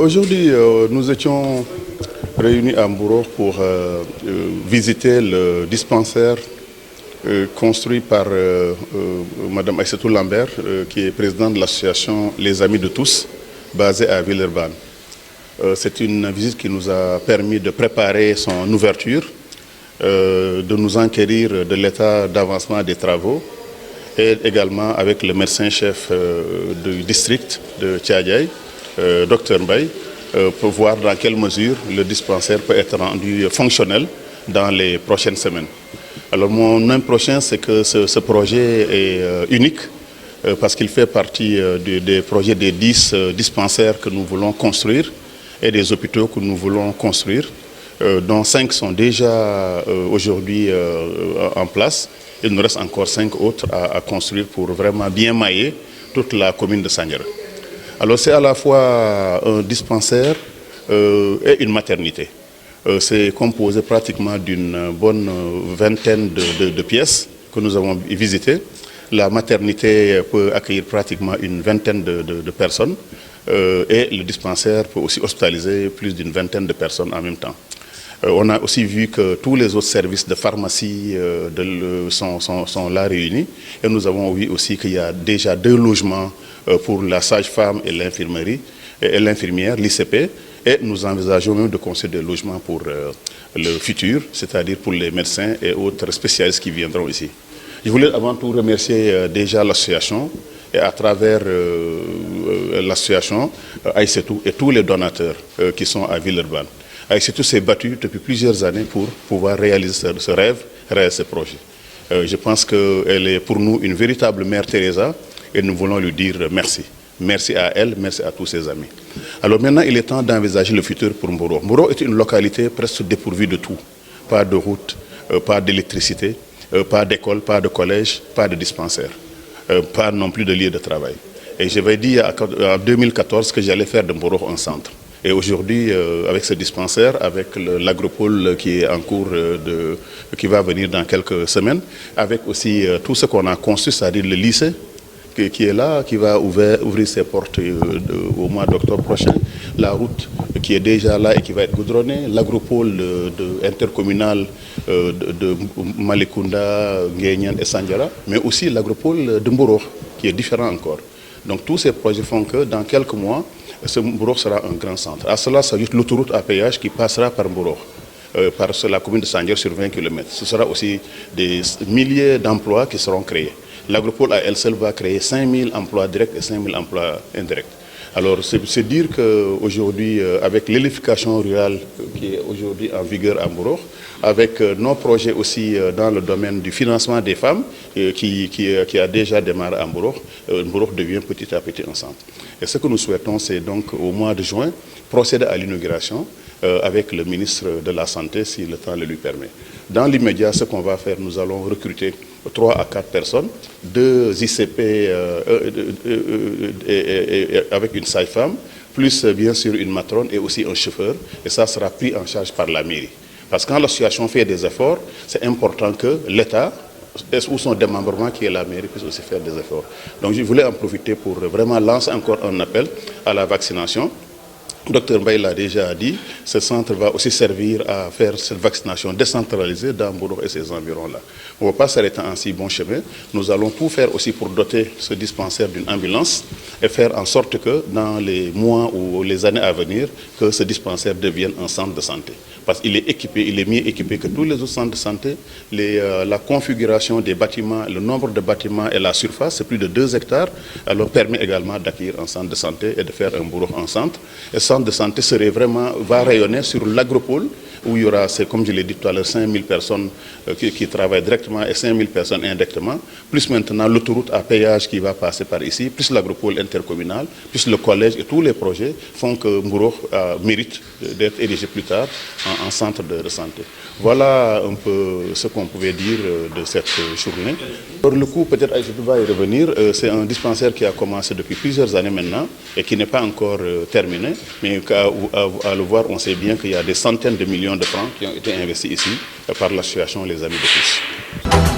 Aujourd'hui, nous étions réunis à Mbourok pour visiter le dispensaire construit par Mme Aïssatou Lambert, qui est présidente de l'association Les Amis de tous, basée à Villeurbanne. C'est une visite qui nous a permis de préparer son ouverture, de nous enquérir de l'état d'avancement des travaux, et également avec le médecin-chef du district de Thiadiaye, Dr Mbaye, pour voir dans quelle mesure le dispensaire peut être rendu fonctionnel dans les prochaines semaines. Alors mon impression, c'est que ce projet est unique parce qu'il fait partie des projets des 10 dispensaires que nous voulons construire et des hôpitaux que nous voulons construire, dont 5 sont déjà aujourd'hui en place. Il nous reste encore 5 autres à construire pour vraiment bien mailler toute la commune de Sandiara. Alors c'est à la fois un dispensaire et une maternité. C'est composé pratiquement d'une bonne vingtaine de pièces que nous avons visitées. La maternité peut accueillir pratiquement une vingtaine de personnes et le dispensaire peut aussi hospitaliser plus d'une vingtaine de personnes en même temps. On a aussi vu que tous les autres services de pharmacie sont là réunis et nous avons vu aussi qu'il y a déjà 2 logements pour la sage-femme et l'infirmerie et l'infirmière, l'ICP, et nous envisageons même de construire des logements pour le futur, c'est-à-dire pour les médecins et autres spécialistes qui viendront ici. Je voulais avant tout remercier déjà l'association et à travers l'association Aïssatou et tous les donateurs qui sont à Villeurbanne. Aïssatou s'est battue depuis plusieurs années pour pouvoir réaliser ce rêve, ce projet. Je pense qu'elle est pour nous une véritable mère Teresa et nous voulons lui dire merci. Merci à elle, merci à tous ses amis. Alors maintenant, il est temps d'envisager le futur pour Mbourok. Mbourok est une localité presque dépourvue de tout. Pas de route, pas d'électricité, pas d'école, pas de collège, pas de dispensaire, pas non plus de lieu de travail. Et j'avais dit en 2014 que j'allais faire de Mbourok un centre. Et aujourd'hui, avec ce dispensaire, avec l'agropole qui est en cours, qui va venir dans quelques semaines, avec aussi tout ce qu'on a construit, c'est-à-dire le lycée, qui est là, qui va ouvrir ses portes au mois d'octobre prochain, la route qui est déjà là et qui va être goudronnée, l'agropole intercommunal de Malicounda, Nguyen et Sandiara, mais aussi l'agropole de Mbourok, qui est différent encore. Donc tous ces projets font que dans quelques mois, ce Mbourok sera un grand centre. À cela s'ajoute l'autoroute à péage qui passera par Mbourok, par la commune de Sandiara sur 20 km. Ce sera aussi des milliers d'emplois qui seront créés. L'agropole à elle seule va créer 5000 emplois directs et 5000 emplois indirects. Alors c'est dire qu'aujourd'hui, avec l'électrification rurale qui est aujourd'hui en vigueur à Mbourok, avec nos projets aussi dans le domaine du financement des femmes qui a déjà démarré à Mbourok, Mbourok devient petit à petit un centre. Et ce que nous souhaitons, c'est donc au mois de juin procéder à l'inauguration avec le ministre de la Santé si le temps le lui permet. Dans l'immédiat, ce qu'on va faire, nous allons recruter 3 à 4 personnes, 2 ICP avec une sage-femme, plus bien sûr une matrone et aussi un chauffeur, et ça sera pris en charge par la mairie. Parce que quand l'association fait des efforts, c'est important que l'État, ou son démembrement qui est la mairie, puisse aussi faire des efforts. Donc je voulais en profiter pour vraiment lancer encore un appel à la vaccination. Dr Mbaye l'a déjà dit, ce centre va aussi servir à faire cette vaccination décentralisée dans Mbourok et ses environs-là. On ne va pas s'arrêter en si bon chemin. Nous allons tout faire aussi pour doter ce dispensaire d'une ambulance et faire en sorte que dans les mois ou les années à venir, que ce dispensaire devienne un centre de santé. Parce qu'il est équipé, il est mieux équipé que tous les autres centres de santé. La configuration des bâtiments, le nombre de bâtiments et la surface, c'est plus de 2 hectares, alors permet également d'acquérir un centre de santé et de faire un Mbourok en centre. Et le centre de santé va rayonner sur l'agropole où il y aura, comme je l'ai dit tout à l'heure, 5000 personnes qui travaillent directement et 5000 personnes indirectement, plus maintenant l'autoroute à péage qui va passer par ici, plus l'agropole intercommunal, plus le collège et tous les projets font que Mbourok mérite d'être érigé plus tard en centre de santé. Voilà un peu ce qu'on pouvait dire de cette journée. Pour le coup, peut-être Aïssatou va y revenir, c'est un dispensaire qui a commencé depuis plusieurs années maintenant et qui n'est pas encore terminé, mais à le voir, on sait bien qu'il y a des centaines de millions de francs qui ont été investis ici par l'association Les Amis de tous.